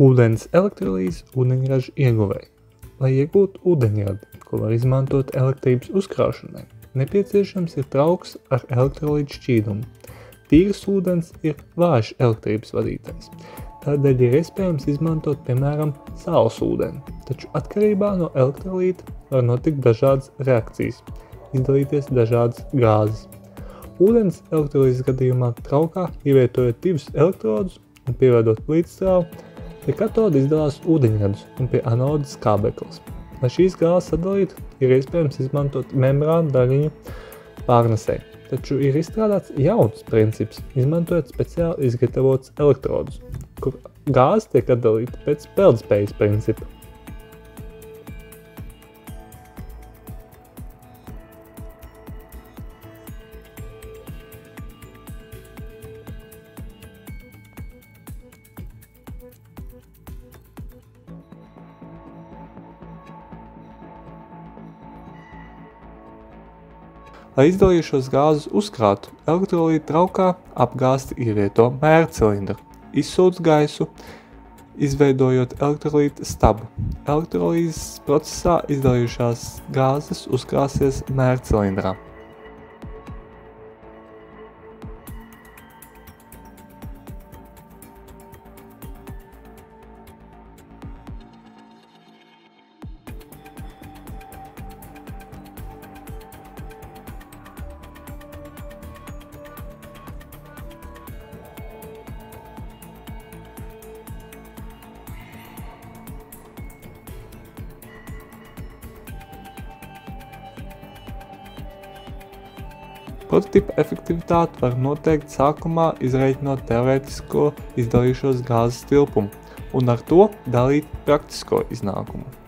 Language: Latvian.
Ūdens elektrolīzes ūdeņraža ieguvēji. Lai iegūtu ūdeņradi, ko var izmantot elektrības uzkraušanai, nepieciešams ir trauks ar elektrolītu šķīdumu. Tīrs ūdens ir vājš elektrības vadītājs. Tādēļ ir iespējams izmantot, piemēram, saules ūdeni, taču atkarībā no elektrolīta var notikt dažādas reakcijas, izdalīties dažādas gāzes. Ūdens elektrolīzes gadījumā traukā ievietojot divus elektrodus un pievedot līdzstrāvu, pie katoda izdalās ūdeņradus un pie anoda skābeklis. Lai šīs gāzes sadalītu, ir iespējams izmantot membrānu daļiņu pārnesē, taču ir izstrādāts jauns princips, izmantojot speciāli izgatavotus elektrodus, kur gāze tiek atdalīta pēc peldspējas principa. Lai izdalījušos gāzes uzkrātu, elektrolīta traukā apgāzti ievieto mērcilindru, izsūc gaisu, izveidojot elektrolīta stabu. Elektrolīzes procesā izdalījušās gāzes uzkrāsies mērcilindrā. Prototipa efektivitāti var noteikt sākumā izreikinot teorētisko izdalījušos gāzes tilpumu un ar to dalīt praktisko iznākumu.